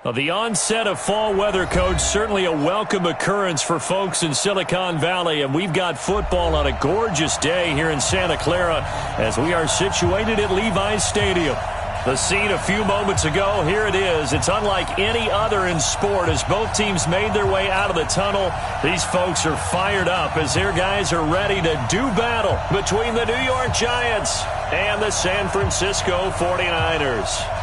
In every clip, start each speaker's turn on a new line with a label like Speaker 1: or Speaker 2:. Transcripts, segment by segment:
Speaker 1: Well, the onset of fall weather, Coach, certainly a welcome occurrence for folks in Silicon Valley, and we've got football on a gorgeous day here in Santa Clara as we are situated at Levi's Stadium. The scene a few moments ago, here it is. It's unlike any other in sport as both teams made their way out of the tunnel. These folks are fired up as their guys are ready to do battle between the New York Giants and the San Francisco 49ers.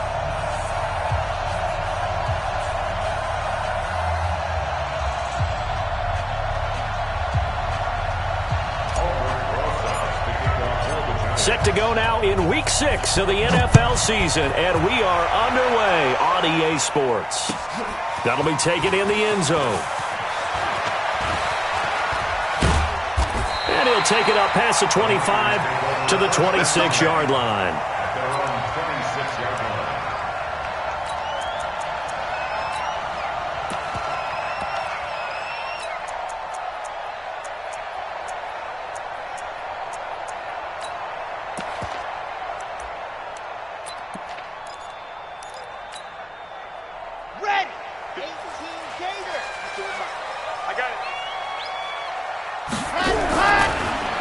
Speaker 1: Set to go now in Week 6 of the NFL season, and we are underway on EA Sports. That'll be taken in the end zone. And he'll take it up past the 25 to the 26-yard line.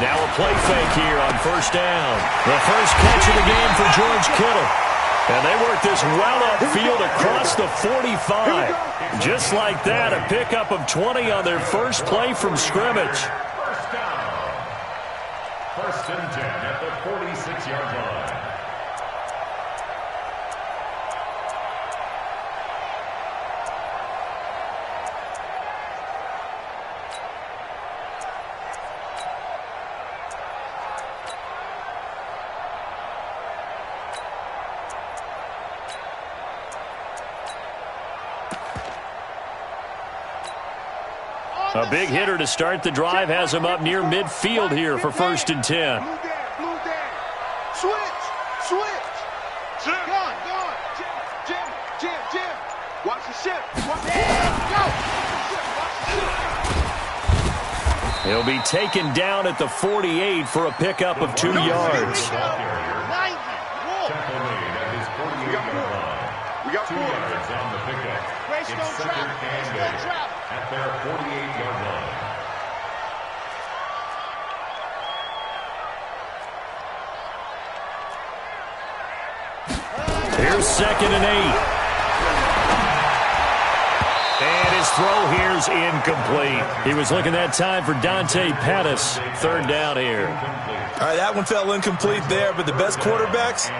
Speaker 1: Now a play fake here on first down. The first catch of the game for George Kittle. And they work this well upfield across the 45. Just like that, a pickup of 20 on their first play from scrimmage.
Speaker 2: First down. First and 10 at the 46-yard line.
Speaker 1: A big hitter to start the drive has him up near midfield here for first and 10.
Speaker 3: Switch. Go on. Jim. Watch the ship. Go.
Speaker 1: He'll be taken down at the 48 for a pickup of 2 yards.
Speaker 3: We got 4
Speaker 2: yards on the pickup. It's second and 8 at their 48-yard line.
Speaker 1: Here's second and 8. And his throw here's incomplete. He was looking that time for Dante Pettis. Third down here.
Speaker 4: All right, that one fell incomplete there, but the best quarterbacks,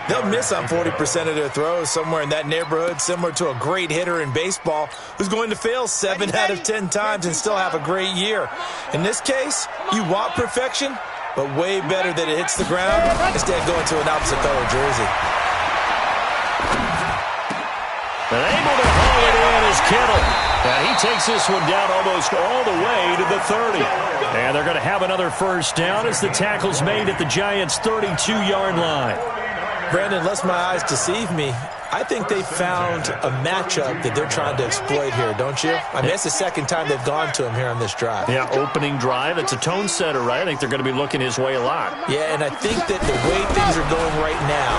Speaker 4: they'll miss on 40% of their throws, somewhere in that neighborhood, similar to a great hitter in baseball who's going to fail 7 out of 10 times and still have a great year. In this case, you want perfection, but way better that it hits the ground instead of going to an opposite color jersey.
Speaker 1: And able to haul it in is Kittle. And he takes this one down almost all the way to the 30. And they're going to have another first down as the tackle's made at the Giants' 32-yard line.
Speaker 4: Brandon, lest my eyes deceive me, I think they found a matchup that they're trying to exploit here, don't you? I mean, that's the second time they've gone to him here on this drive.
Speaker 1: Yeah, opening drive. It's a tone setter, right? I think they're going to be looking his way a lot.
Speaker 4: Yeah, and I think that the way things are going right now,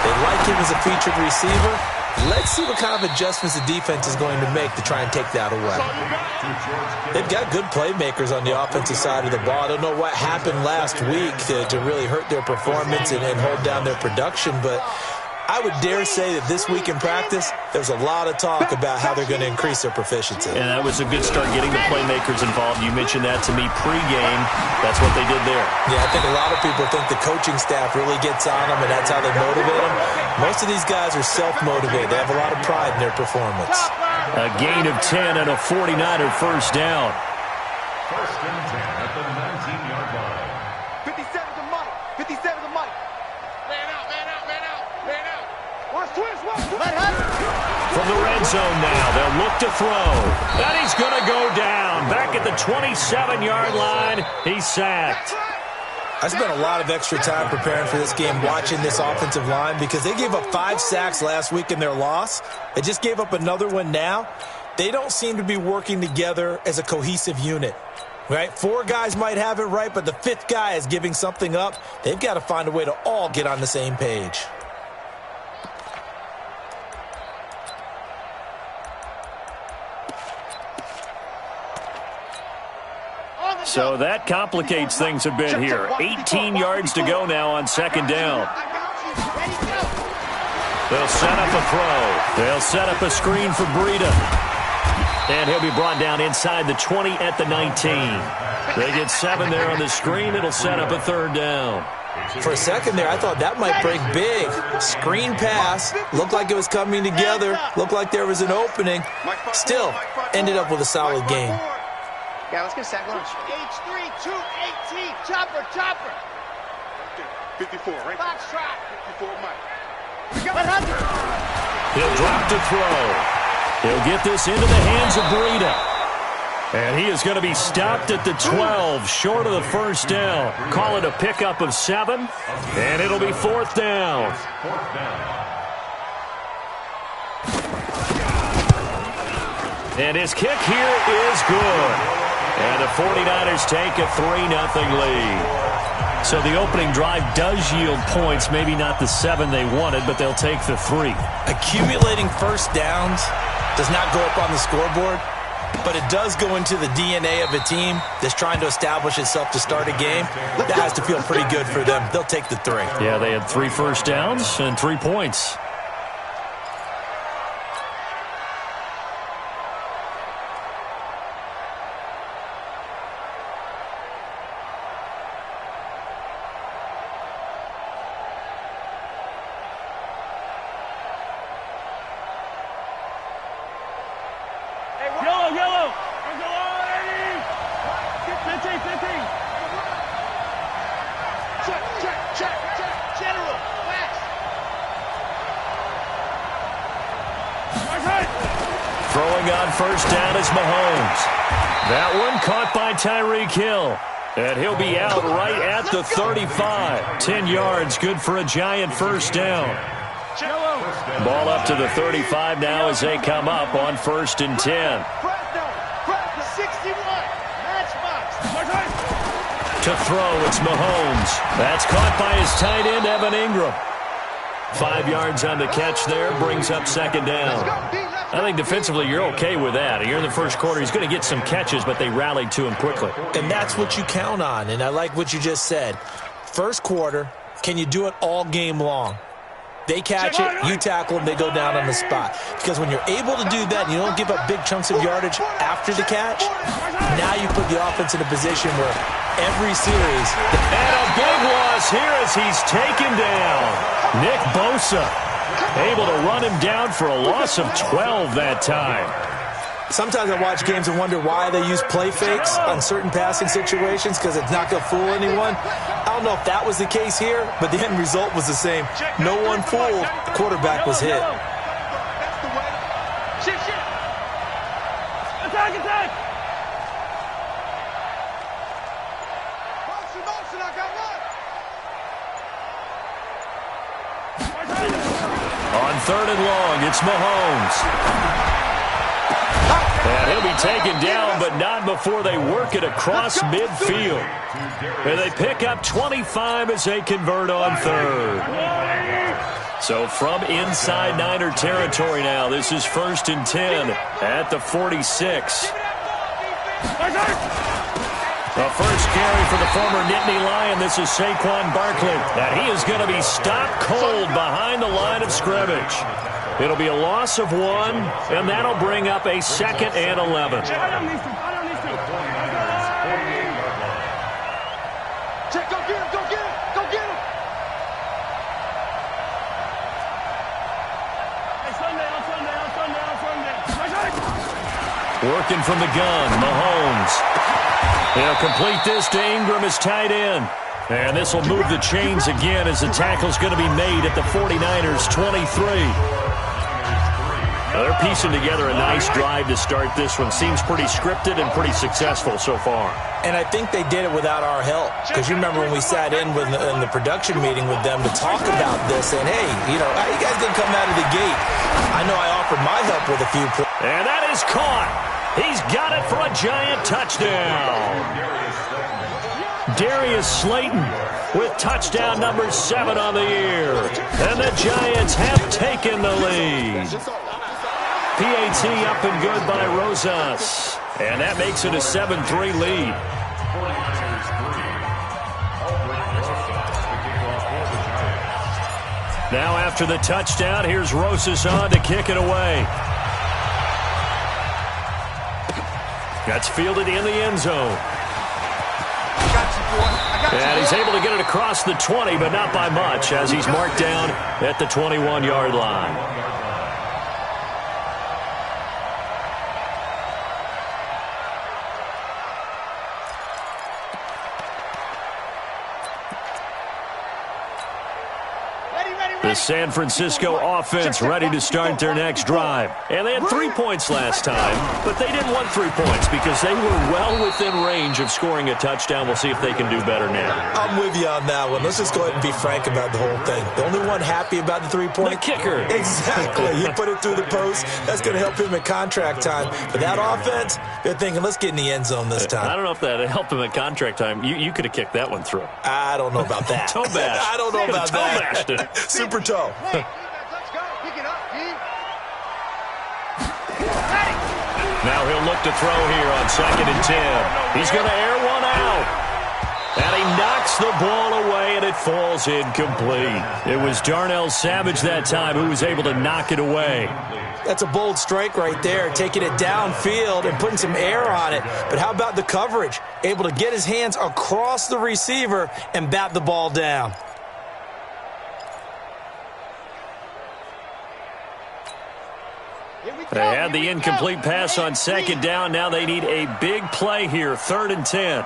Speaker 4: they like him as a featured receiver. Let's see what kind of adjustments the defense is going to make to try and take that away. They've got good playmakers on the offensive side of the ball. I don't know what happened last week to really hurt their performance and hold down their production, but I would dare say that this week in practice, there's a lot of talk about how they're going to increase their proficiency.
Speaker 1: And that was a good start getting the playmakers involved. You mentioned that to me pregame. That's what they did there.
Speaker 4: Yeah, I think a lot of people think the coaching staff really gets on them, and that's how they motivate them. Most of these guys are self-motivated. They have a lot of pride in their performance.
Speaker 1: A gain of 10 and a 49er first down.
Speaker 2: First and 10 at the 19-yard line.
Speaker 3: 57 to Mike. 57 to Mike. Man out. Watch twist.
Speaker 1: From the red zone now, they'll look to throw. And he's going to go down. Back at the 27-yard line, he's sacked.
Speaker 4: I spent a lot of extra time preparing for this game watching this offensive line because they gave up 5 sacks last week in their loss. They just gave up another one now. They don't seem to be working together as a cohesive unit. Right? 4 guys might have it right, but the 5th guy is giving something up. They've got to find a way to all get on the same page.
Speaker 1: So that complicates things a bit here. 18 yards to go now on second down. They'll set up a throw. They'll set up a screen for Breida. And he'll be brought down inside the 20 at the 19. They get 7 there on the screen. It'll set up a third down.
Speaker 4: For a second there, I thought that might break big. Screen pass. Looked like it was coming together. Looked like there was an opening. Still, ended up with a solid game.
Speaker 3: Yeah, let's get sack lunch. H3, 218, chopper. 54, right? Foxtrot. 54, Mike. 100.
Speaker 1: He'll drop to throw. He'll get this into the hands of Breida. And he is going to be stopped at the 12, short of the first down. Call it a pickup of 7, and it'll be fourth down. And his kick here is good. And the 49ers take a 3-0 lead. So the opening drive does yield points, maybe not the 7 they wanted, but they'll take the 3.
Speaker 4: Accumulating first downs does not go up on the scoreboard, but it does go into the DNA of a team that's trying to establish itself to start a game. That has to feel pretty good for them. They'll take the 3.
Speaker 1: Yeah, they had 3 first downs and 3 points. First down is Mahomes. That one caught by Tyreek Hill. And he'll be out right at the 35. 10 yards, good for a giant first down. Ball up to the 35 now as they come up on 1st and 10. To throw, it's Mahomes. That's caught by his tight end, Evan Ingram. 5 yards on the catch there, brings up second down. I think defensively you're okay with that. Here in the first quarter, he's going to get some catches, but they rallied to him quickly.
Speaker 4: And that's what you count on, and I like what you just said. First quarter, can you do it all game long? They catch it, you tackle them, they go down on the spot. Because when you're able to do that and you don't give up big chunks of yardage after the catch, now you put the offense in a position where every series...
Speaker 1: And a big loss here as he's taken down. Nick Bosa able to run him down for a loss of 12 that time.
Speaker 4: Sometimes I watch games and wonder why they use play fakes on certain passing situations, because it's not going to fool anyone. I don't know if that was the case here, but the end result was the same. No one fooled. The quarterback was hit.
Speaker 3: Attack!
Speaker 1: On 3rd and long, it's Mahomes. And he'll be taken down, but not before they work it across midfield. And they pick up 25 as they convert on 3rd. So from inside Niner territory now, this is 1st and 10 at the 46. The first carry for the former Nittany Lion. This is Saquon Barkley. And he is going to be stopped cold behind the line of scrimmage. It'll be a loss of 1, and that'll bring up a 2nd and 11.
Speaker 3: Check, go get him, go get him, go get him.
Speaker 1: Working from the gun, Mahomes. He'll complete this to Ingram as tight end. And this will move the chains again as the tackle's going to be made at the 49ers' 23. Now they're piecing together a nice drive to start this one. Seems pretty scripted and pretty successful so far.
Speaker 4: And I think they did it without our help. Because you remember when we sat in the production meeting with them to talk about this, and hey, you know, how you guys didn't come out of the gate? I know I offered my help with a few points.
Speaker 1: And that is caught. He's got it for a giant touchdown. Darius Slayton with touchdown number 7 on the year. And the Giants have taken the lead. PAT up and good by Rosas. And that makes it a 7-3 lead. Now after the touchdown, here's Rosas on to kick it away. That's fielded in the end zone. And he's able to get it across the 20, but not by much, as he's marked down at the 21-yard line. The San Francisco offense ready to start their next drive. And they had 3 points last time, but they didn't want 3 points because they were well within range of scoring a touchdown. We'll see if they can do better now.
Speaker 4: I'm with you on that one. Let's just go ahead and be frank about the whole thing. The only one happy about the 3-point?
Speaker 1: The kicker.
Speaker 4: Exactly. He put it through the post. That's going to help him at contract time. But that offense, they're thinking, let's get in the end zone this time.
Speaker 1: I don't know if that helped him at contract time. You could have kicked that one through.
Speaker 4: I don't know about that.
Speaker 1: Toe bash.
Speaker 4: I don't know about that.
Speaker 1: Toe bashed it.
Speaker 4: Super toe.
Speaker 1: Now he'll look to throw here on 2nd and 10. He's going to air one out. And he knocks the ball away, and it falls incomplete. It was Darnell Savage that time who was able to knock it away.
Speaker 4: That's a bold strike right there, taking it downfield and putting some air on it. But how about the coverage? Able to get his hands across the receiver and bat the ball down.
Speaker 1: They had the incomplete pass on 2nd down. Now they need a big play here, 3rd and 10.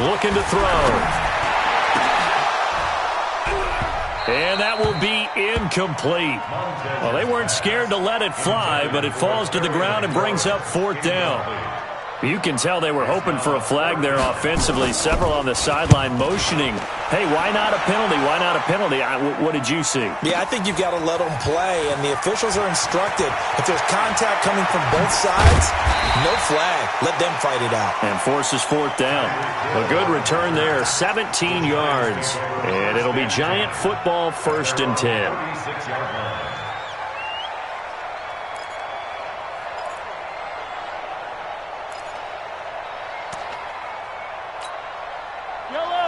Speaker 1: Looking to throw. And that will be incomplete. Well, they weren't scared to let it fly, but it falls to the ground and brings up 4th down. You can tell they were hoping for a flag there offensively. Several on the sideline motioning, hey, why not a penalty? Why not a penalty? What did you see?
Speaker 4: Yeah, I think you've got to let them play, and the officials are instructed. If there's contact coming from both sides, no flag. Let them fight it out.
Speaker 1: And forces 4th down. A good return there, 17 yards. And it'll be Giant football, 1st and 10.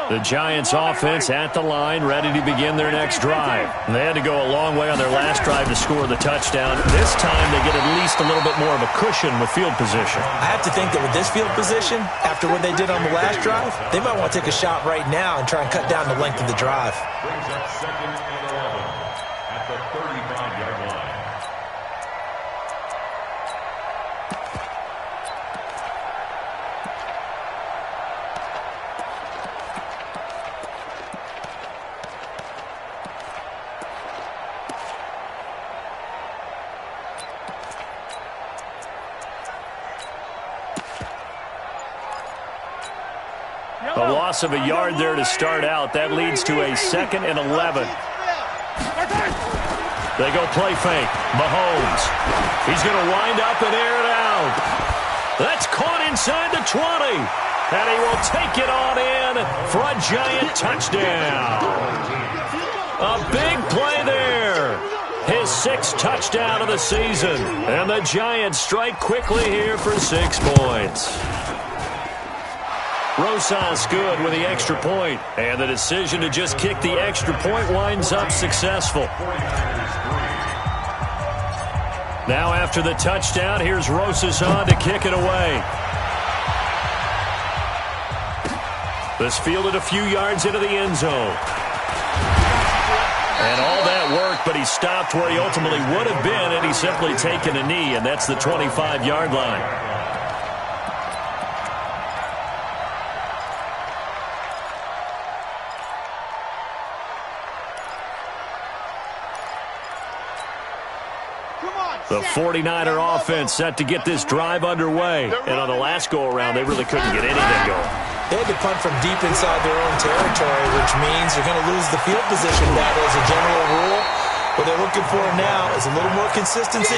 Speaker 1: The Giants offense at the line, ready to begin their next drive. They had to go a long way on their last drive to score the touchdown. This time they get at least a little bit more of a cushion with field position.
Speaker 4: I have to think that with this field position, after what they did on the last drive, they might want to take a shot right now and try and cut down the length of the drive.
Speaker 2: Brings up 2nd and 11 at the 35-yard line.
Speaker 1: A loss of a yard there to start out. That leads to a 2nd and 11. They go play fake. Mahomes. He's going to wind up and air it out. That's caught inside the 20. And he will take it on in for a Giant touchdown. A big play there. His 6th touchdown of the season. And the Giants strike quickly here for 6 points. Rosas good with the extra point, and the decision to just kick the extra point winds up successful. Now after the touchdown, here's Rosas on to kick it away. This fielded a few yards into the end zone. And all that work, but he stopped where he ultimately would have been had he simply taken a knee, and that's the 25-yard line. The 49er offense set to get this drive underway. And on the last go-around, they really couldn't get anything going.
Speaker 4: They had to punt from deep inside their own territory, which means you're going to lose the field position battle as a general rule. What they're looking for now is a little more consistency,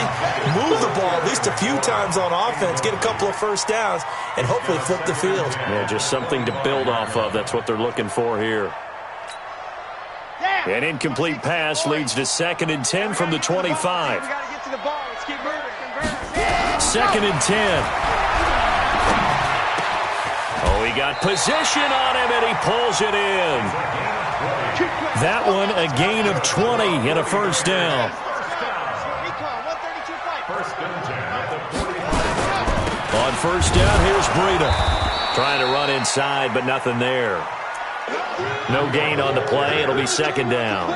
Speaker 4: move the ball at least a few times on offense, get a couple of first downs, and hopefully flip the field.
Speaker 1: Yeah, just something to build off of. That's what they're looking for here. An incomplete pass leads to 2nd and 10 from the 25. 2nd and 10. Oh, he got Got position on him, and he pulls it in. That one a gain of 20 and a first down. On first down, here's Breida. Trying to run inside, but nothing there. No gain on the play. It'll be second down.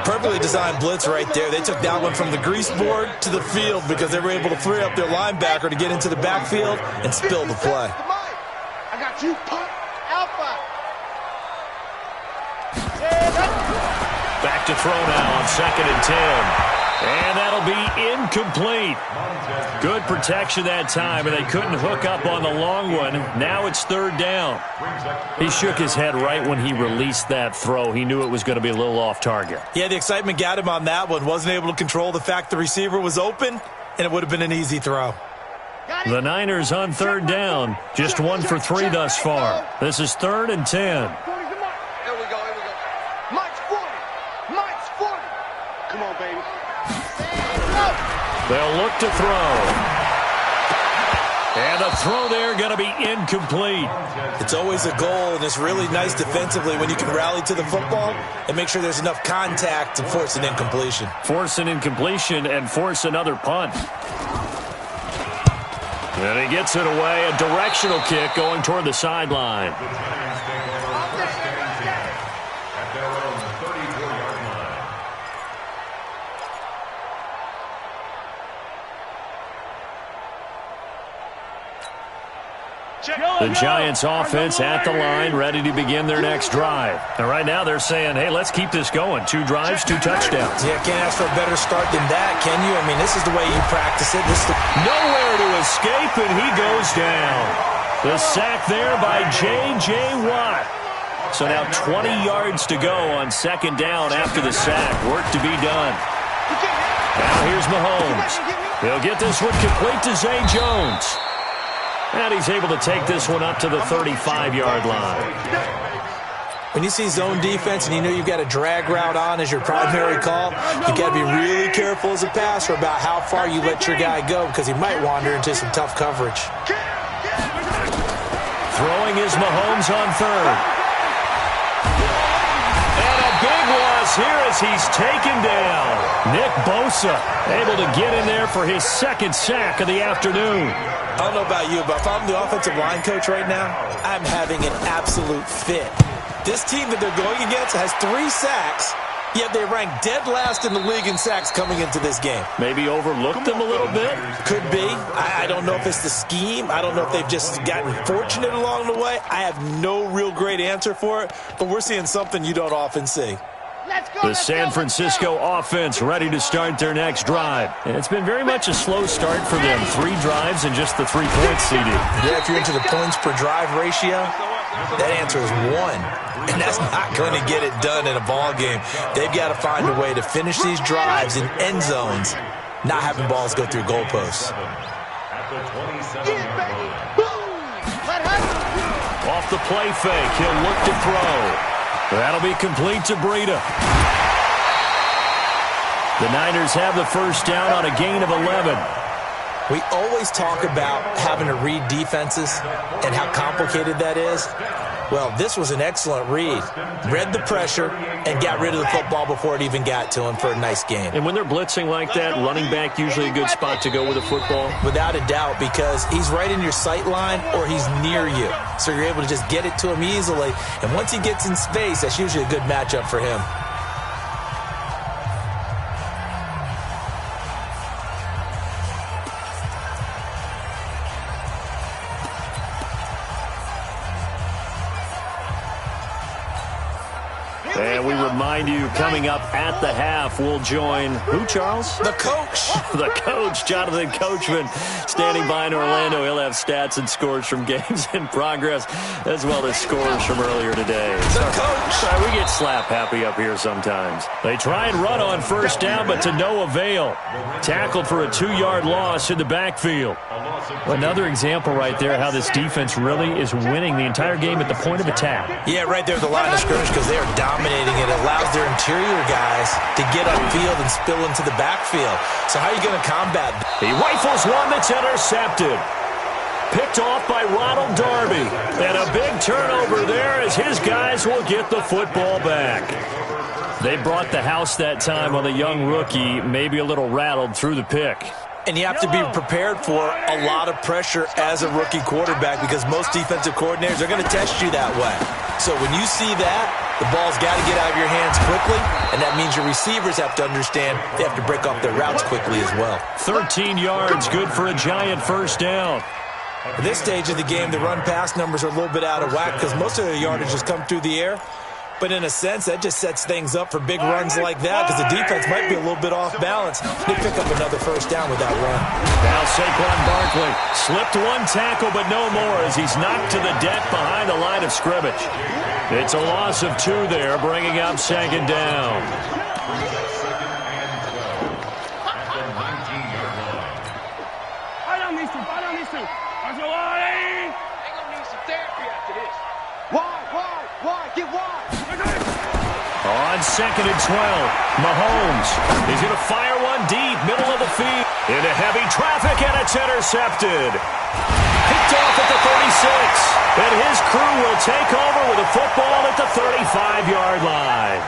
Speaker 4: Perfectly designed blitz right there. They took that one from the grease board to the field because they were able to free up their linebacker to get into the backfield and spill the play.
Speaker 3: I got you, punt, alpha.
Speaker 1: Back to throw now on 2nd and 10. And that'll be incomplete. Good protection that time, and they couldn't hook up on the long one. Now it's third down. He shook his head right when he released that throw. He knew it was going to be a little off target.
Speaker 4: Yeah, the excitement got him on that one. Wasn't able to control the fact the receiver was open, and it would have been an easy throw.
Speaker 1: The Niners on third down. Just 1 for 3 thus far. This is 3rd and 10.
Speaker 3: Here we go. Mike's 40. Mike's 40. Come on, baby.
Speaker 1: They'll look to throw. And the throw there going to be incomplete.
Speaker 4: It's always a goal, and it's really nice defensively when you can rally to the football and make sure there's enough contact to force an incompletion.
Speaker 1: Force an incompletion and force another punt. And he gets it away. A directional kick going toward the sideline. The Giants offense at the line, ready to begin their next drive. And right now they're saying, hey, let's keep this going. 2 drives, 2 touchdowns.
Speaker 4: Yeah, can't ask for a better start than that, can you? I mean, this is the way you practice it.
Speaker 1: Nowhere to escape, and he goes down. The sack there by J.J. Watt. So now 20 yards to go on 2nd down after the sack. Work to be done. Now here's Mahomes. He'll get this one complete to Zay Jones. And he's able to take this one up to the 35-yard line.
Speaker 4: When you see zone defense and you know you've got a drag route on as your primary call, you've got to be really careful as a passer about how far you let your guy go because he might wander into some tough coverage.
Speaker 1: Throwing is Mahomes on 3rd. And a big loss here as he's taken down. Nick Bosa able to get in there for his 2nd sack of the afternoon.
Speaker 4: I don't know about you, but if I'm the offensive line coach right now, I'm having an absolute fit. This team that they're going against has 3 sacks, yet they rank dead last in the league in sacks coming into this game.
Speaker 1: Maybe overlooked them a little bit?
Speaker 4: Could be. I don't know if it's the scheme. I don't know if they've just gotten fortunate along the way. I have no real great answer for it, but we're seeing something you don't often see.
Speaker 1: The San Francisco offense ready to start their next drive. And it's been very much a slow start for them. 3 drives and just the 3 points CD.
Speaker 4: Yeah, if you're into the points per drive ratio, that answer is 1. And that's not going to get it done in a ball game. They've got to find a way to finish these drives in end zones, not having balls go through goalposts.
Speaker 1: Off the play fake, he'll look to throw. That'll be complete to Breida. The Niners have the first down on a gain of 11.
Speaker 4: We always talk about having to read defenses and how complicated that is. Well, this was an excellent read. Read the pressure and got rid of the football before it even got to him for a nice game.
Speaker 1: And when they're blitzing like that, running back usually a good spot to go with a football?
Speaker 4: Without a doubt, because he's right in your sight line or he's near you. So you're able to just get it to him easily. And once he gets in space, that's usually a good matchup for him.
Speaker 1: And we remind you, coming up at the half, we'll join who, Charles?
Speaker 4: The coach.
Speaker 1: The coach, Jonathan Coachman, standing by in Orlando. He'll have stats and scores from games in progress, as well as scores from earlier today.
Speaker 4: The coach.
Speaker 1: Sorry, we get slap happy up here sometimes. They try and run on first down, but to no avail. Tackled for a 2-yard loss in the backfield. Another example right there how this defense really is winning the entire game at the point of attack.
Speaker 4: Yeah, right there at the line of scrimmage because they are dominating it. It allows their interior guys to get upfield and spill into the backfield. So how are you going to combat that?
Speaker 1: He rifles one that's intercepted. Picked off by Ronald Darby. And a big turnover there as his guys will get the football back. They brought the house that time on the young rookie, maybe a little rattled through the pick.
Speaker 4: And you have to be prepared for a lot of pressure as a rookie quarterback because most defensive coordinators are going to test you that way. So when you see that, the ball's got to get out of your hands quickly, and that means your receivers have to understand they have to break off their routes quickly as well.
Speaker 1: 13 yards, good for a giant first down.
Speaker 4: At this stage of the game, the run-pass numbers are a little bit out of whack because most of their yardage has come through the air. But in a sense, that just sets things up for big runs like that because the defense might be a little bit off balance. They pick up another first down with that run.
Speaker 1: Now Saquon Barkley slipped one tackle, but no more as he's knocked to the deck behind the line of scrimmage. It's a loss of 2 there, bringing up second down.
Speaker 3: I don't need to. Ain't gonna need some therapy after this. Why? Get wide.
Speaker 1: On second and 12, Mahomes is going to fire one deep, middle of the field. Into heavy traffic, and it's intercepted. Picked off at the 36, and his crew will take over with a football at the 35-yard line.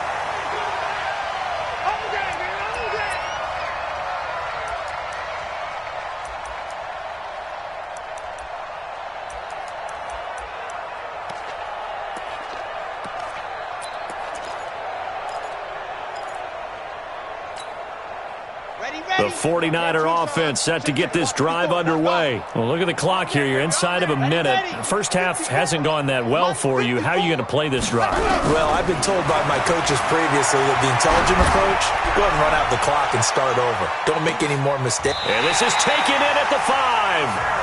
Speaker 1: The 49er offense set to get this drive underway. Well, look at the clock here. You're inside of a minute. The first half hasn't gone that well for you. How are you going to play this drive?
Speaker 4: Well, I've been told by my coaches previously that the intelligent approach, go ahead and run out the clock and start over. Don't make any more mistakes.
Speaker 1: And this is taken in at the 5.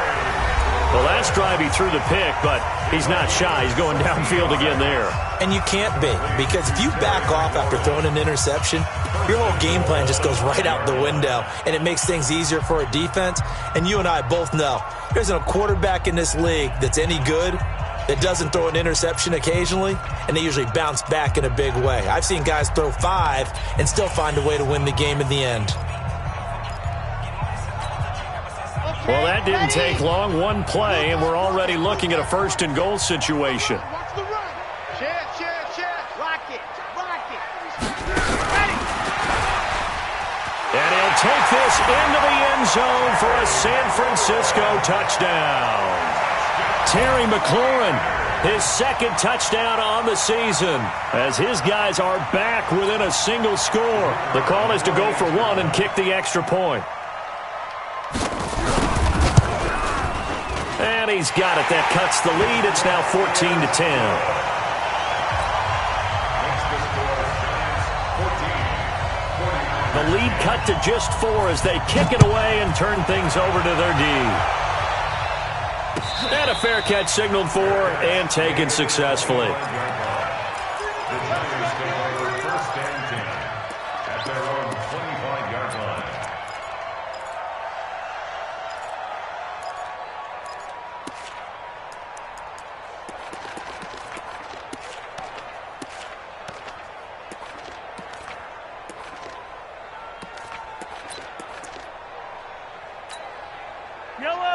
Speaker 1: The last drive he threw the pick, but he's not shy. He's going downfield again there.
Speaker 4: And you can't be, because if you back off after throwing an interception, your whole game plan just goes right out the window, and it makes things easier for a defense. And you and I both know there's a quarterback in this league that's any good that doesn't throw an interception occasionally, and they usually bounce back in a big way. I've seen guys throw 5 and still find a way to win the game in the end.
Speaker 1: Well, that didn't take long. One play, and we're already looking at a first-and-goal situation.
Speaker 3: Watch the run. Share. Rock it. Ready.
Speaker 1: And he'll take this into the end zone for a San Francisco touchdown. Terry McLaurin, his second touchdown on the season, as his guys are back within a single score. The call is to go for 1 and kick the extra point. And he's got it. That cuts the lead. It's now 14-10. The lead cut to just 4 as they kick it away and turn things over to their D. And a fair catch signaled for and taken successfully.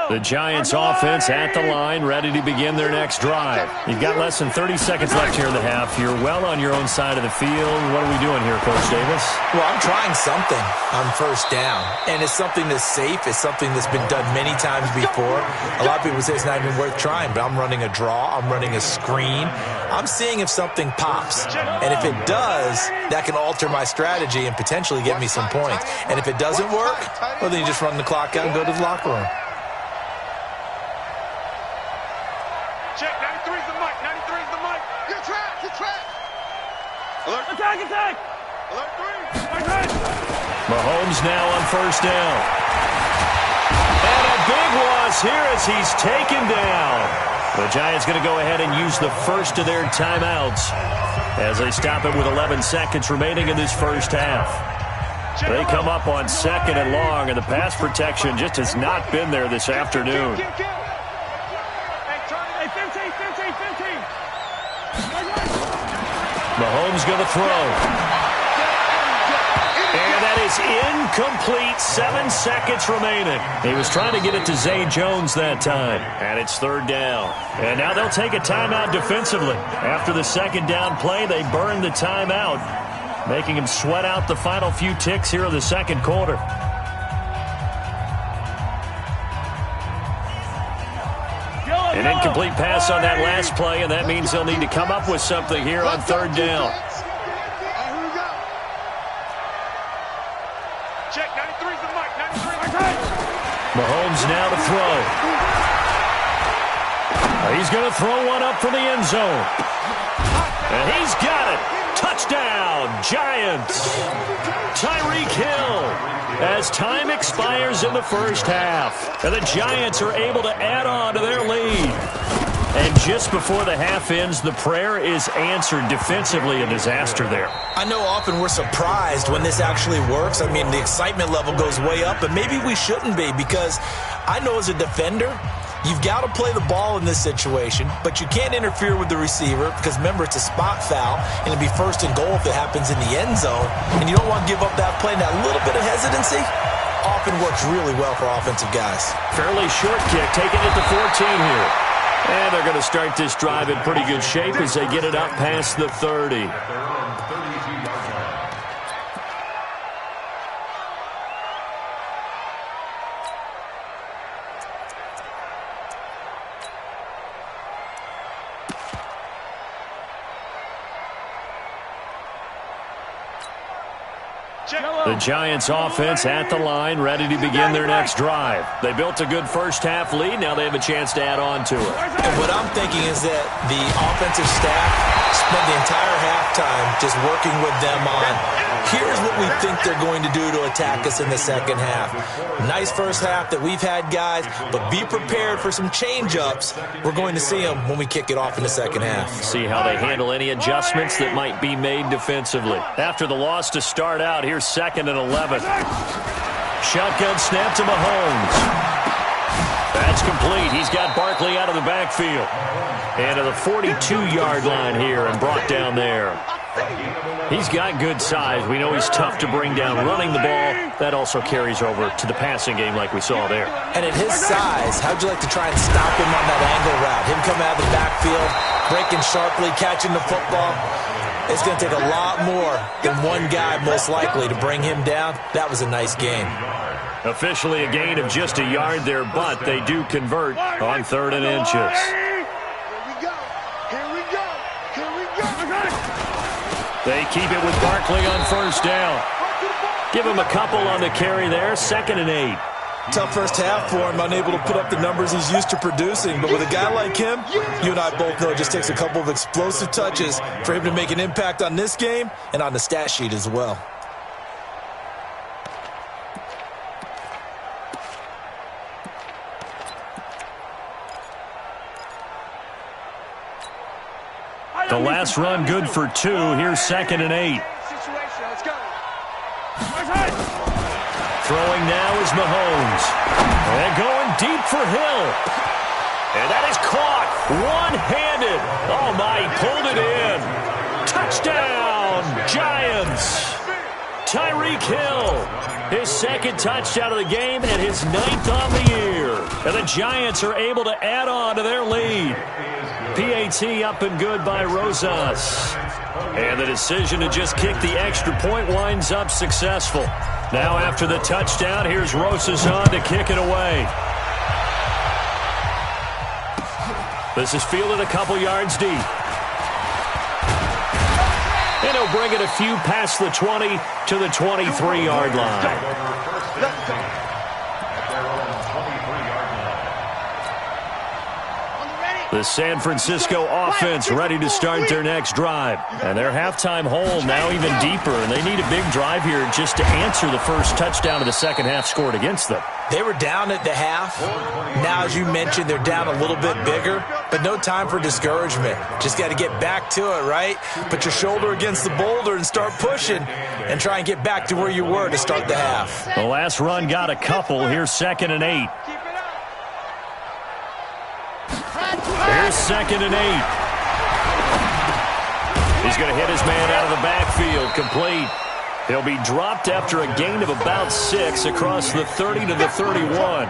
Speaker 1: The Giants offense at the line, ready to begin their next drive. You've got less than 30 seconds left here in the half. You're well on your own side of the field. What are we doing here, Coach Davis?
Speaker 4: Well, I'm trying something on first down, and it's something that's safe. It's something that's been done many times before. A lot of people say it's not even worth trying, but I'm running a draw. I'm running a screen. I'm seeing if something pops, and if it does, that can alter my strategy and potentially get me some points. And if it doesn't work, well, then you just run the clock out and go to the locker room.
Speaker 3: Check. 93's the mic. Get track. Alert. Attack. Alert 3.
Speaker 1: Mahomes now on first down. And a big loss here as he's taken down. The Giants going to go ahead and use the first of their timeouts as they stop it with 11 seconds remaining in this first half. They come up on second and long, and the pass protection just has not been there this afternoon. Mahomes going to throw. And that is is incomplete. 7 seconds remaining. He was trying to get it to Zay Jones that time. And it's third down. And now they'll take a timeout defensively. After the second down play, they burn the timeout, making him sweat out the final few ticks here in the second quarter. An incomplete pass on that last play, and that means they'll need to come up with something here on third down.
Speaker 3: Check, 93's the mic, 93.
Speaker 1: Mahomes now to throw. He's going to throw one up for the end zone. And he's got it. Touchdown, Giants. Tyreek Hill. As time expires in the first half, and the Giants are able to add on to their lead. And just before the half ends, the prayer is answered defensively. A disaster there.
Speaker 4: I know often we're surprised when this actually works. I mean, the excitement level goes way up, but maybe we shouldn't be, because I know as a defender, you've got to play the ball in this situation, but you can't interfere with the receiver because, remember, it's a spot foul, and it'll be first and goal if it happens in the end zone, and you don't want to give up that play. And that little bit of hesitancy often works really well for offensive guys.
Speaker 1: Fairly short kick, taking it to 14 here. And they're going to start this drive in pretty good shape as they get it up past the 30. The Giants offense at the line, ready to begin their next drive. They built a good first half lead. Now they have a chance to add on to it.
Speaker 4: And what I'm thinking is that the offensive staff spent the entire halftime just working with them on, here's what we think they're going to do to attack us in the second half. Nice first half that we've had, guys, but be prepared for some change-ups. We're going to see them when we kick it off in the second half.
Speaker 1: See how they handle any adjustments that might be made defensively. After the loss to start out, here's second and 11. Shotgun snap to Mahomes. That's complete. He's got Barkley out of the backfield. And to the 42-yard line here and brought down there. He's got good size. We know he's tough to bring down running the ball. That also carries over to the passing game like we saw there.
Speaker 4: And at his size, how'd you like to try and stop him on that angle route? Him coming out of the backfield, breaking sharply, catching the football. It's going to take a lot more than one guy, most likely, to bring him down. That was a nice game.
Speaker 1: Officially a gain of just a yard there, but they do convert on 3rd and inches.
Speaker 3: Here we go. Here we go. Here we go.
Speaker 1: They keep it with Barkley on first down. Give him a couple on the carry there, 2nd and 8.
Speaker 4: Tough first half for him, unable to put up the numbers he's used to producing. But with a guy like him, you and I both know it just takes a couple of explosive touches for him to make an impact on this game and on the stat sheet as well.
Speaker 1: The last run good for 2. Here's 2nd and 8.
Speaker 3: Let's go.
Speaker 1: Throwing now is Mahomes. And going deep for Hill. And that is caught one-handed. Oh, my, he pulled it in. Touchdown, Giants. Tyreek Hill, his 2nd touchdown of the game and his 9th on the year. And the Giants are able to add on to their lead. PAT up and good by Rosas. And the decision to just kick the extra point winds up successful. Now after the touchdown, here's Rosas on to kick it away. This is fielded a couple yards deep. And he'll bring it a few past the 20 to the 23-yard line. The San Francisco offense ready to start their next drive. And their halftime hole now even deeper, and they need a big drive here just to answer the first touchdown of the second half scored against them.
Speaker 4: They were down at the half. Now, as you mentioned, they're down a little bit bigger, but no time for discouragement. Just got to get back to it, right? Put your shoulder against the boulder and start pushing and try and get back to where you were to start the half.
Speaker 1: The last run got a couple. Here's 2nd and 8. Here's 2nd and 8. He's going to hit his man out of the backfield. Complete. He'll be dropped after a gain of about 6 across the 30 to the 31.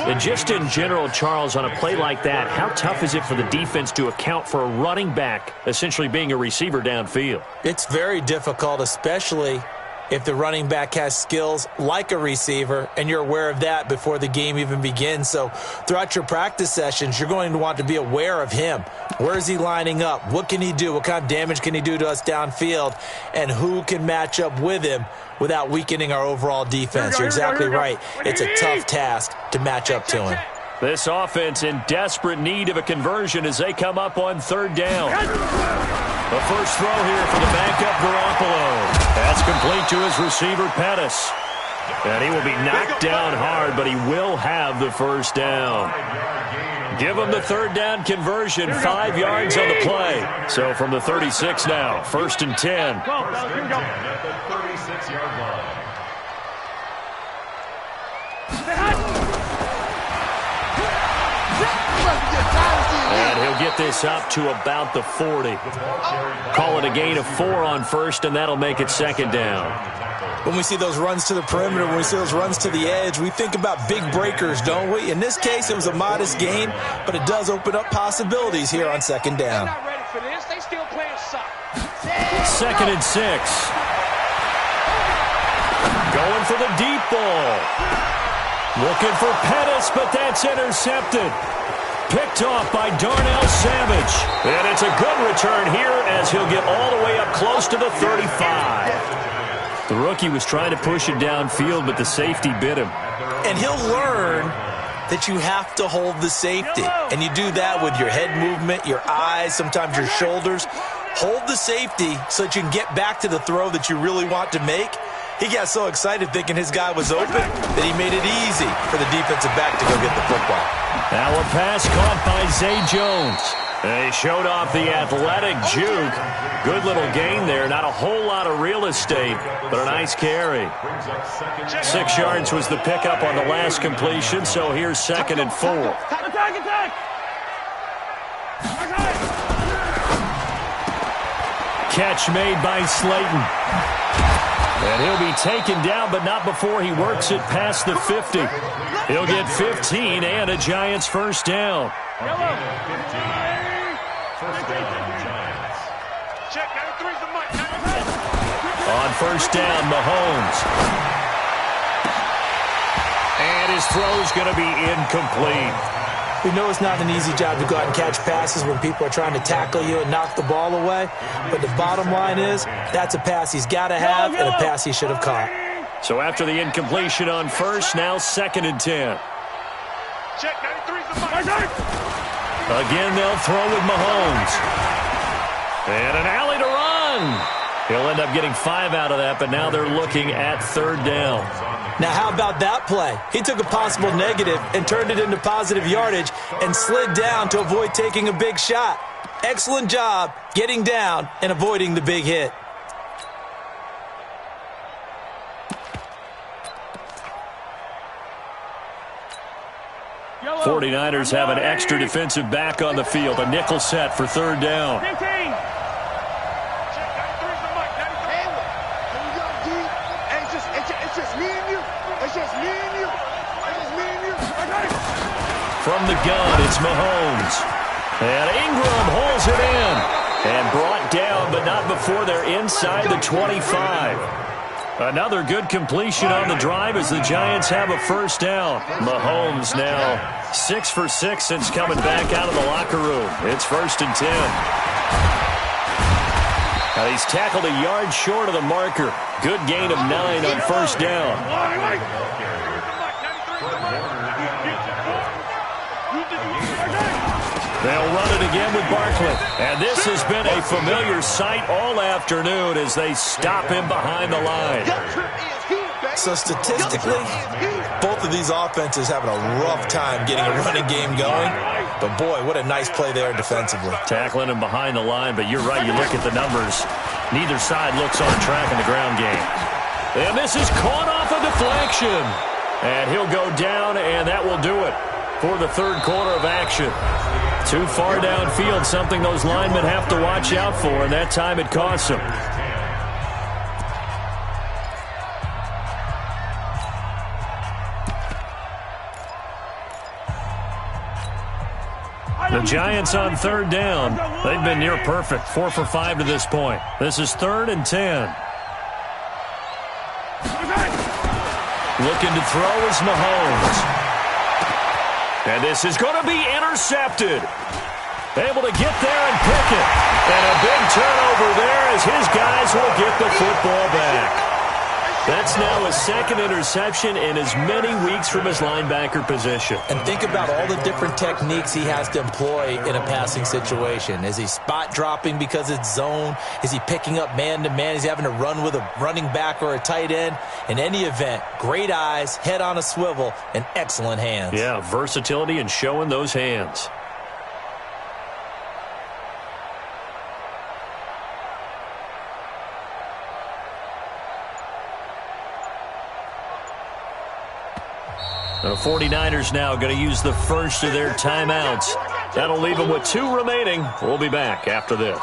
Speaker 1: And just in general, Charles, on a play like that, how tough is it for the defense to account for a running back essentially being a receiver downfield?
Speaker 4: It's very difficult, especially if the running back has skills like a receiver, and you're aware of that before the game even begins. So throughout your practice sessions, you're going to want to be aware of him. Where is he lining up? What can he do? What kind of damage can he do to us downfield? And who can match up with him without weakening our overall defense? You're exactly right. It's a tough task to match up to him.
Speaker 1: This offense in desperate need of a conversion as they come up on 3rd down. The first throw here for the backup Garoppolo. That's complete to his receiver, Pettis. And he will be knocked down hard, but he will have the first down. Give him the 3rd down conversion, 5 yards on the play. So from the 36 now, 1st and 10.
Speaker 2: At the 36-yard line.
Speaker 1: And he'll get this up to about the 40. Call it a gain of 4 on 1st, and that'll make it 2nd down.
Speaker 4: When we see those runs to the perimeter, when we see those runs to the edge, we think about big breakers, don't we? In this case, it was a modest gain, but it does open up possibilities here on 2nd down.
Speaker 3: They're not ready for this. They still playing soccer.
Speaker 1: 2nd and 6. Going for the deep ball. Looking for Pettis, but that's intercepted. Picked off by Darnell Savage. And it's a good return here as he'll get all the way up close to the 35. The rookie was trying to push it downfield, but the safety bit him.
Speaker 4: And he'll learn that you have to hold the safety. And you do that with your head movement, your eyes, sometimes your shoulders. Hold the safety so that you can get back to the throw that you really want to make. He got so excited thinking his guy was open that he made it easy for the defensive back to go get the football.
Speaker 1: Now a pass caught by Zay Jones. They showed off the athletic juke. Good little gain there. Not a whole lot of real estate, but a nice carry. 6 yards was the pickup on the last completion, so here's 2nd and 4.
Speaker 3: Attack!
Speaker 1: Catch made by Slayton. And he'll be taken down, but not before he works it past the 50. He'll get 15 and a Giants first down. On first down, Mahomes. And his throw's going to be incomplete.
Speaker 4: We know it's not an easy job to go out and catch passes when people are trying to tackle you and knock the ball away. But the bottom line is, that's a pass he's got to have and a pass he should have caught.
Speaker 1: So after the incompletion on first, now 2nd and 10.
Speaker 3: Check, 93's the mark.
Speaker 1: Again, they'll throw with Mahomes. And an alley to run. He'll end up getting 5 out of that, but now they're looking at 3rd down.
Speaker 4: Now, how about that play? He took a possible negative and turned it into positive yardage and slid down to avoid taking a big shot. Excellent job getting down and avoiding the big hit.
Speaker 1: Yellow. 49ers have an extra defensive back on the field. A nickel set for 3rd down.
Speaker 3: 15.
Speaker 1: From the gun, it's Mahomes. And Ingram holds it in. And brought down, but not before they're inside the 25. Another good completion on the drive as the Giants have a first down. Mahomes now 6 for 6 since coming back out of the locker room. It's 1st and 10. Now he's tackled a yard short of the marker. Good gain of 9 on first down. They'll run it again with Barkley. And this has been a familiar sight all afternoon as they stop him behind the line.
Speaker 4: So statistically, both of these offenses having a rough time getting a running game going. But boy, what a nice play there defensively.
Speaker 1: Tackling him behind the line, but you're right, you look at the numbers. Neither side looks on track in the ground game. And this is caught off a deflection. And he'll go down, and that will do it for the 3rd quarter of action. Too far downfield, something those linemen have to watch out for, and that time it costs them. The Giants on third down. They've been near perfect, 4 for 5 to this point. This is 3rd and 10. Looking to throw is Mahomes. And this is going to be intercepted. Able to get there and pick it. And a big turnover there as his guys will get the football back. That's now his 2nd interception in as many weeks from his linebacker position.
Speaker 4: And think about all the different techniques he has to employ in a passing situation. Is he spot dropping because it's zone? Is he picking up man-to-man? Is he having to run with a running back or a tight end? In any event, great eyes, head on a swivel, and excellent hands.
Speaker 1: Yeah, versatility and showing those hands. The 49ers now going to use the first of their timeouts. That'll leave them with 2 remaining. We'll be back after this.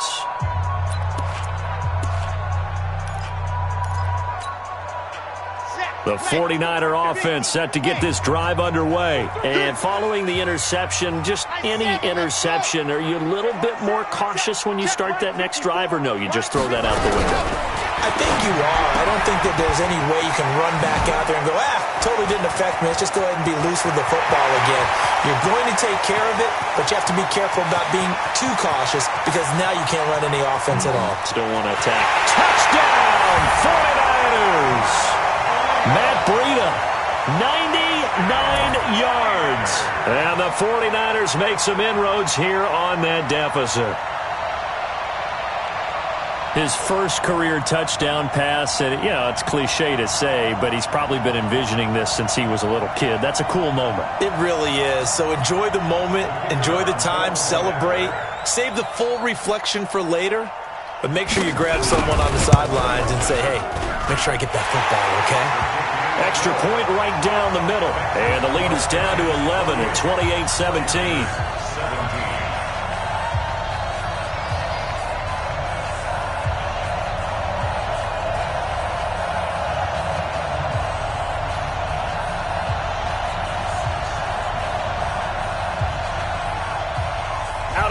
Speaker 1: The 49er offense set to get this drive underway. And following the interception, just any interception, are you a little bit more cautious when you start that next drive, or no, you just throw that out the window?
Speaker 4: I think you are. I don't think that there's any way you can run back out there and go, totally didn't affect me. Let's just go ahead and be loose with the football again. You're going to take care of it, but you have to be careful about being too cautious because now you can't run any offense at all.
Speaker 1: Still want to attack. Touchdown, 49ers! Matt Breida, 99 yards. And the 49ers make some inroads here on that deficit. His first career touchdown pass, and it's cliche to say, but he's probably been envisioning this since he was a little kid. That's a cool moment.
Speaker 4: It really is. So enjoy the moment, enjoy the time, celebrate, save the full reflection for later, but make sure you grab someone on the sidelines and say, hey, make sure I get that football, okay?
Speaker 1: Extra point right down the middle, and the lead is down to 11 at 28-17.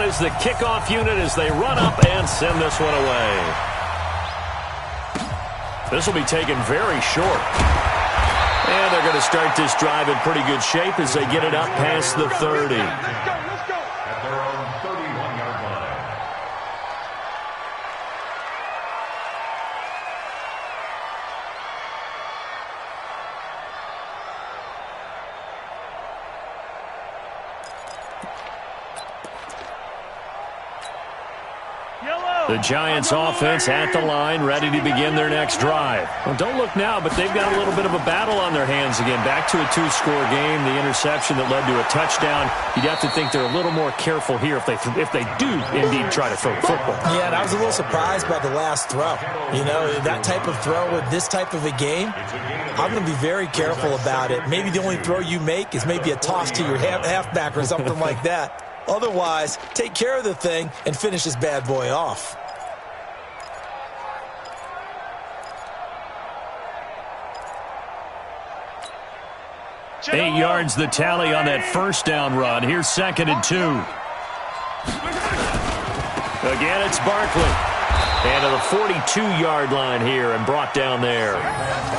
Speaker 1: Is the kickoff unit as they run up and send this one away. This will be taken very short. And they're going to start this drive in pretty good shape as they get it up past the 30.
Speaker 2: At their own 31-yard line.
Speaker 1: The Giants offense at the line, ready to begin their next drive. Well, don't look now, but they've got a little bit of a battle on their hands again. Back to a 2-score game, the interception that led to a touchdown. You'd have to think they're a little more careful here if they do indeed try to throw the football.
Speaker 4: Yeah, and I was a little surprised by the last throw. You know, that type of throw with this type of a game, I'm going to be very careful about it. Maybe the only throw you make is maybe a toss to your halfback or something like that. Otherwise, take care of the thing and finish this bad boy off.
Speaker 1: Eight yards the tally on that first down run. Here's 2nd and 2. Again, it's Barkley. And to the 42-yard line here and brought down there.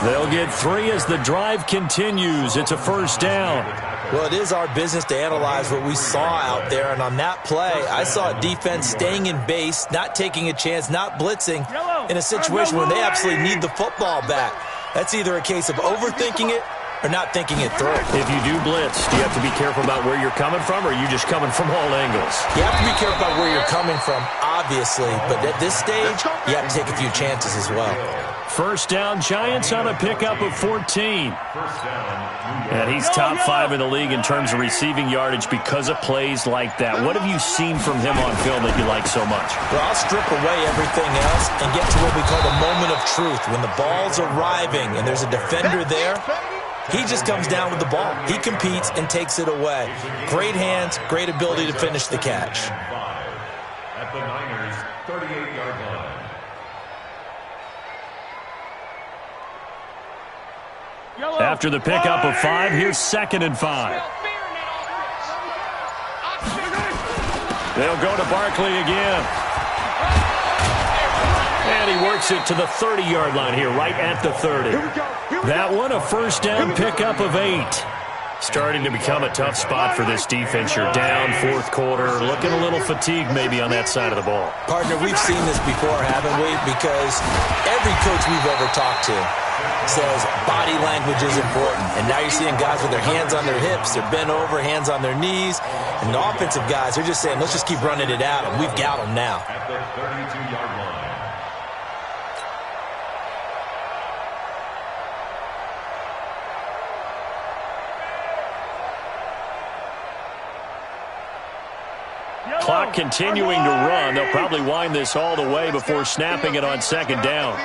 Speaker 1: They'll get 3 as the drive continues. It's a first down.
Speaker 4: Well, it is our business to analyze what we saw out there. And on that play, I saw a defense staying in base, not taking a chance, not blitzing in a situation where they absolutely need the football back. That's either a case of overthinking it or not thinking it through.
Speaker 1: If you do blitz, do you have to be careful about where you're coming from, or are you just coming from all angles?
Speaker 4: You have to be careful about where you're coming from, obviously. But at this stage, you have to take a few chances as well.
Speaker 1: First down, Giants on a pickup of 14. And he's top 5 in the league in terms of receiving yardage because of plays like that. What have you seen from him on film that you like so much?
Speaker 4: Well, I'll strip away everything else and get to what we call the moment of truth. When the ball's arriving and there's a defender there, he just comes down with the ball. He competes and takes it away. Great hands, great ability to finish the catch.
Speaker 2: At the Niners' 38-yard line.
Speaker 1: After the pickup of 5, here's 2nd and 5. They'll go to Barkley again. And he works it to the 30-yard line here, right at the 30. That one, a first down pickup of 8. Starting to become a tough spot for this defense. You're down fourth quarter, looking a little fatigued maybe on that side of the ball.
Speaker 4: Partner, we've seen this before, haven't we? Because every coach we've ever talked to says body language is important. And now you're seeing guys with their hands on their hips, they're bent over, hands on their knees. And the offensive guys, they're just saying, let's just keep running it out, and we've got them now.
Speaker 2: At the 32-yard line.
Speaker 1: Clock continuing to run. They'll probably wind this all the way before snapping it on second down.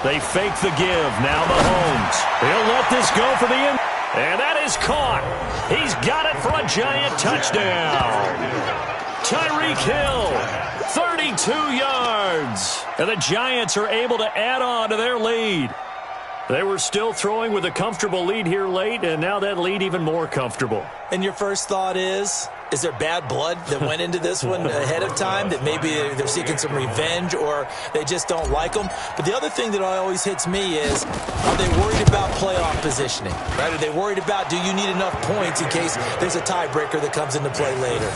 Speaker 1: They fake the give. Now Mahomes. He'll let this go for the end. And that is caught. He's got it for a giant touchdown. Tyreek Hill, 32 yards. And the Giants are able to add on to their lead. They were still throwing with a comfortable lead here late, and now that lead even more comfortable.
Speaker 4: And your first thought is there bad blood that went into this one ahead of time, that maybe they're seeking some revenge or they just don't like them? But the other thing that always hits me is, are they worried about playoff positioning? Right? Are they worried about, do you need enough points in case there's a tiebreaker that comes into play later?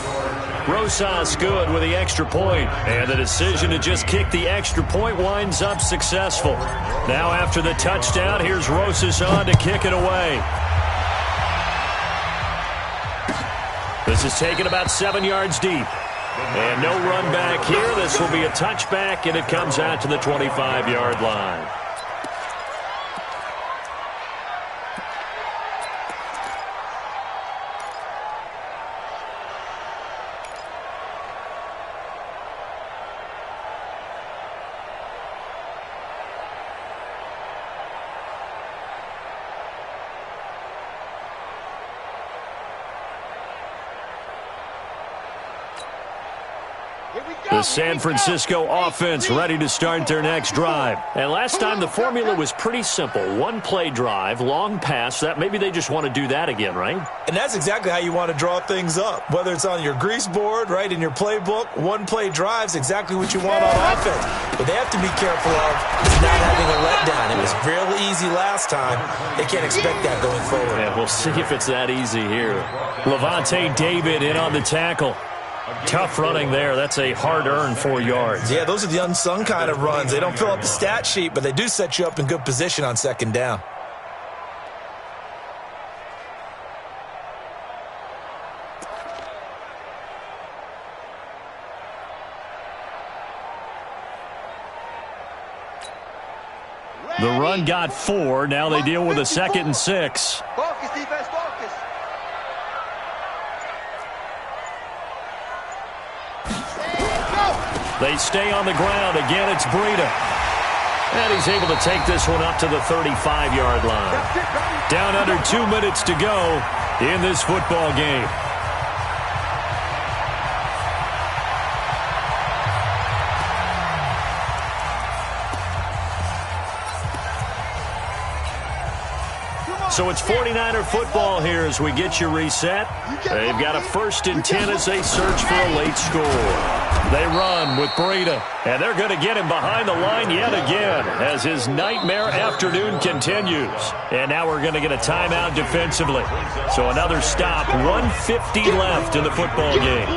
Speaker 1: Rosas good with the extra point, and the decision to just kick the extra point winds up successful. Now after the touchdown, here's Rosas on to kick it away. This is taken about 7 yards deep. And no run back here. This will be a touchback, and it comes out to the 25-yard line. The San Francisco offense ready to start their next drive. And last time the formula was pretty simple. One-play drive, long pass. That maybe they just want to do that again, right?
Speaker 4: And that's exactly how you want to draw things up. Whether it's on your grease board, right, in your playbook, one-play drive's exactly what you want on offense. But they have to be careful of not having a letdown. It was real easy last time. They can't expect that going forward.
Speaker 1: Yeah, we'll see if it's that easy here. Levante David in on the tackle. Tough running there. That's a hard-earned 4 yards.
Speaker 4: Yeah, those are the unsung kind of runs. They don't fill up the stat sheet, but they do set you up in good position on second down.
Speaker 1: The run got 4. Now they deal with a 2nd and 6.
Speaker 3: Focus, defense, focus.
Speaker 1: They stay on the ground. Again, it's Breida. And he's able to take this one up to the 35-yard line. Down under 2 minutes to go in this football game. So it's 49er football here as we get you reset. They've got a 1st and 10 as they search for a late score. They run with Breida, and they're going to get him behind the line yet again as his nightmare afternoon continues. And now we're going to get a timeout defensively. So another stop, 1:50 left in the football game.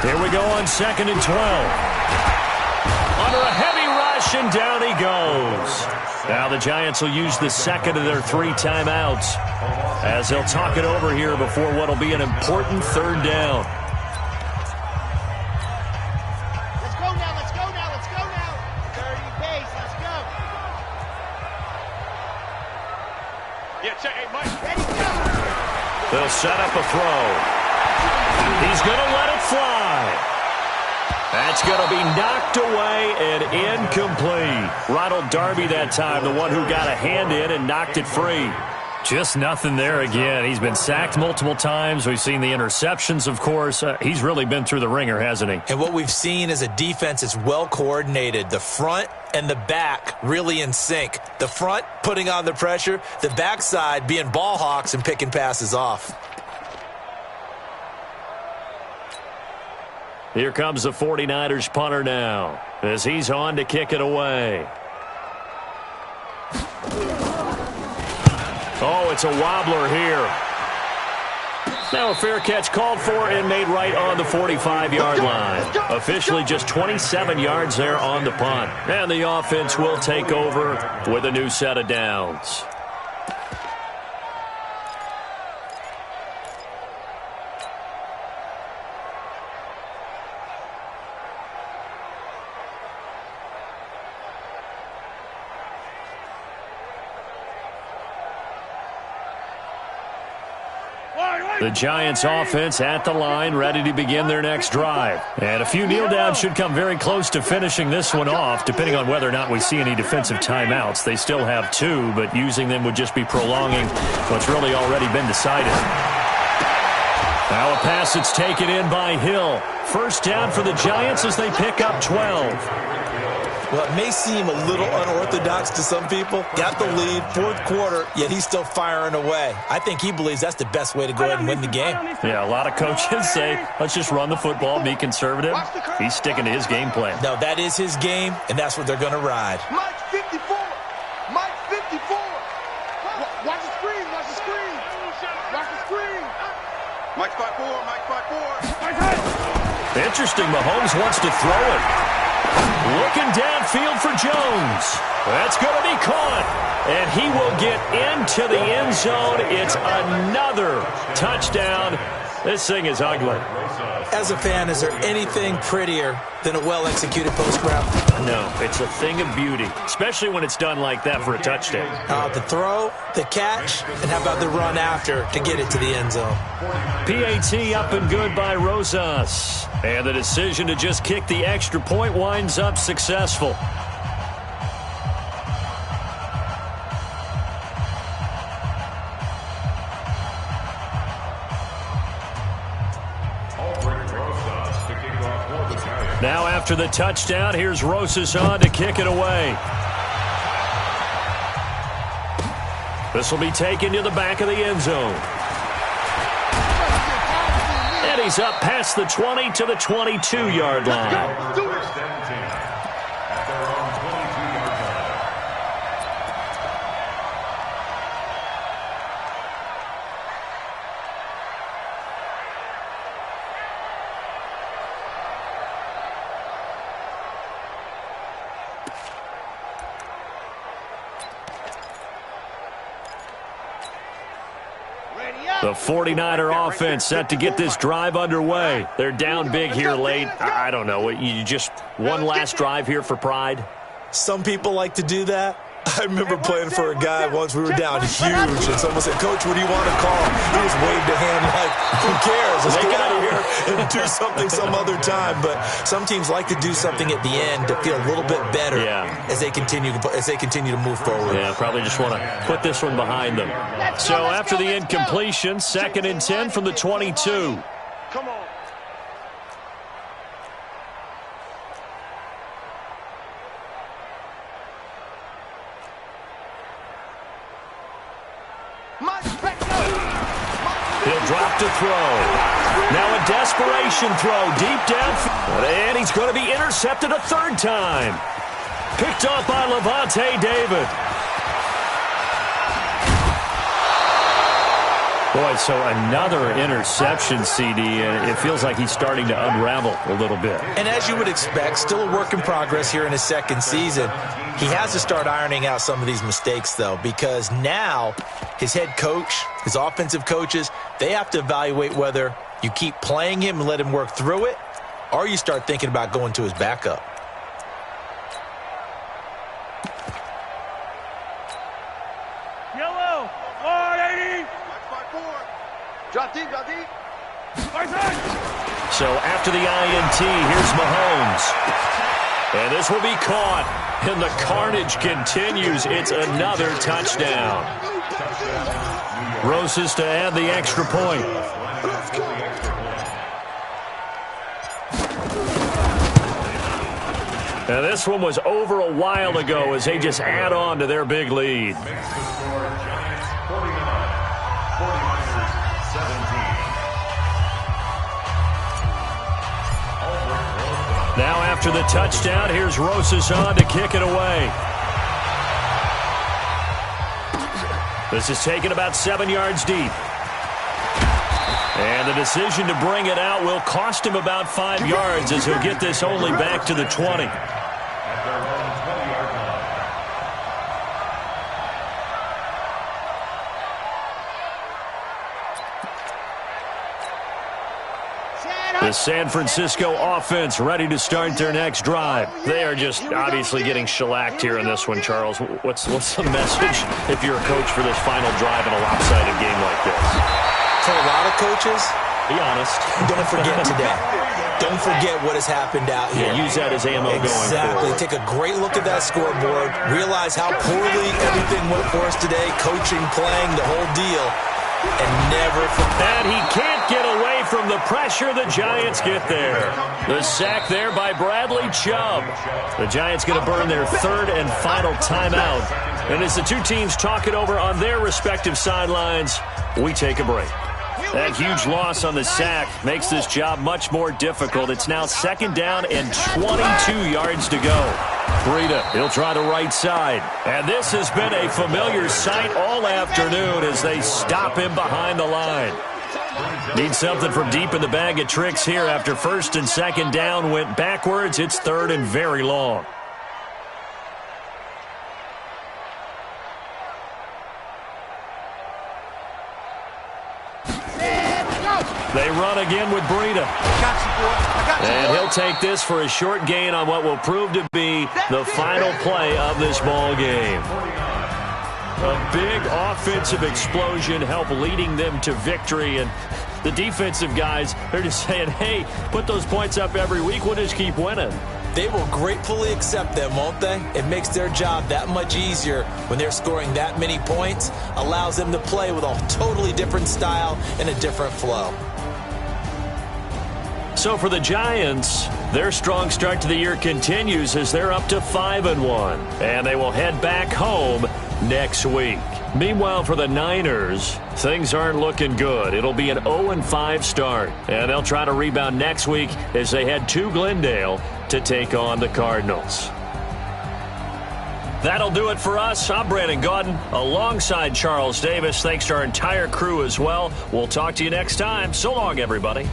Speaker 1: Here we go on 2nd and 12. Under a heavy rush, and down he goes. Now the Giants will use the 2nd of their 3 timeouts as they'll talk it over here before what will be an important 3rd down.
Speaker 3: Let's go now, let's go now, let's go now. 30 pace, let's go. Yeah, check, hey, Mike. Ready, go.
Speaker 1: They'll set up a throw. He's going to let it fly. That's going to be knocked away and incomplete. Ronald Darby that time, the one who got a hand in and knocked it free. Just nothing there again. He's been sacked multiple times. We've seen the interceptions, of course. He's really been through the ringer, hasn't he?
Speaker 4: And what we've seen is a defense that's well coordinated. The front and the back really in sync. The front putting on the pressure, the backside being ball hawks and picking passes off.
Speaker 1: Here comes the 49ers punter now as he's on to kick it away. Oh, it's a wobbler here. Now a fair catch called for and made right on the 45-yard line. Officially just 27 yards there on the punt. And the offense will take over with a new set of downs. The Giants offense at the line, ready to begin their next drive. And a few kneel downs should come very close to finishing this one off, depending on whether or not we see any defensive timeouts. They still have 2, but using them would just be prolonging what's really already been decided. Now a pass that's taken in by Hill. First down for the Giants as they pick up 12.
Speaker 4: Well, it may seem a little unorthodox to some people. Got the lead, fourth quarter, yet he's still firing away. I think he believes that's the best way to go ahead and win the game.
Speaker 1: Yeah, a lot of coaches say, let's just run the football, be conservative. He's sticking to his game plan.
Speaker 4: No, that is his game, and that's what they're going to ride.
Speaker 3: Mike 54. Mike 54. Watch the screen. Watch the screen. Watch the screen. Mike 54. Mike 54.
Speaker 1: Interesting. Mahomes wants to throw it. Looking downfield for Jones. That's going to be caught. And he will get into the end zone. It's another touchdown. This thing is ugly.
Speaker 4: As a fan, is there anything prettier than a well-executed post route?
Speaker 1: No, it's a thing of beauty, especially when it's done like that for a touchdown.
Speaker 4: The throw, the catch, and how about the run after to get it to the end zone?
Speaker 1: PAT up and good by Rosas. And the decision to just kick the extra point winds up successful. Now after the touchdown, here's Rosas on to kick it away. This will be taken to the back of the end zone. And he's up past the 20 to the 22-yard line. The 49er offense set to get this drive underway. They're down big here late. I don't know. You just one last drive here for pride?
Speaker 4: Some people like to do that. I remember playing for a guy once. We were down huge, and someone said, "Coach, what do you want to call?" He just waved a hand like, "Who cares? Let's get out of here and do something some other time." But some teams like to do something at the end to feel a little bit better as they continue to move forward.
Speaker 1: Yeah, probably just want to put this one behind them. So after the incompletion, 2nd and 10 from the 22.
Speaker 3: Come on.
Speaker 1: He'll drop to throw. Now a desperation throw deep down. And he's going to be intercepted a third time. Picked off by Levante David. Boy, so another interception, CD, and it feels like he's starting to unravel a little bit.
Speaker 4: And as you would expect, still a work in progress here in his second season. He has to start ironing out some of these mistakes, though, because now his head coach, his offensive coaches, they have to evaluate whether you keep playing him and let him work through it, or you start thinking about going to his backup.
Speaker 3: Yellow, 180. Drop deep, drop deep.
Speaker 1: So after the INT, here's Mahomes. And this will be caught. And the carnage continues. It's another touchdown. Roses to add the extra point. And this one was over a while ago as they just add on to their big lead. Now after the touchdown, here's Roses on to kick it away. This is taken about 7 yards deep. And the decision to bring it out will cost him about 5 yards as he'll get this only back to the 20. The San Francisco offense ready to start their next drive. They are just obviously getting shellacked here in this one, Charles. What's the message if you're a coach for this final drive in a lopsided game like this?
Speaker 4: For a lot of coaches,
Speaker 1: be honest.
Speaker 4: Don't forget today. Don't forget what has happened out here.
Speaker 1: Yeah, use that as ammo going forward.
Speaker 4: Exactly. Take a great look at that scoreboard. Realize how poorly everything went for us today. Coaching, playing, the whole deal. And never forget.
Speaker 1: And he can't get away from the pressure. The Giants get there. The sack there by Bradley Chubb. The Giants going to burn their third and final timeout. And as the two teams talk it over on their respective sidelines, we take a break. That huge loss on the sack makes this job much more difficult. It's now second down and 22 yards to go. Breida, he'll try the right side. And this has been a familiar sight all afternoon as they stop him behind the line. Need something from deep in the bag of tricks here after first and second down went backwards. It's third and very long. They run again with Breida. And he'll take this for a short gain on what will prove to be the final play of this ball game. A big offensive explosion helped leading them to victory. And the defensive guys, they're just saying, hey, put those points up every week. We'll just keep winning.
Speaker 4: They will gratefully accept them, won't they? It makes their job that much easier when they're scoring that many points. Allows them to play with a totally different style and a different flow.
Speaker 1: So for the Giants, their strong start to the year continues as they're up to 5-1. And they will head back home next week. Meanwhile, for the Niners, things aren't looking good. It'll be an 0-5 start. And they'll try to rebound next week as they head to Glendale to take on the Cardinals. That'll do it for us. I'm Brandon Gaudin alongside Charles Davis. Thanks to our entire crew as well. We'll talk to you next time. So long, everybody.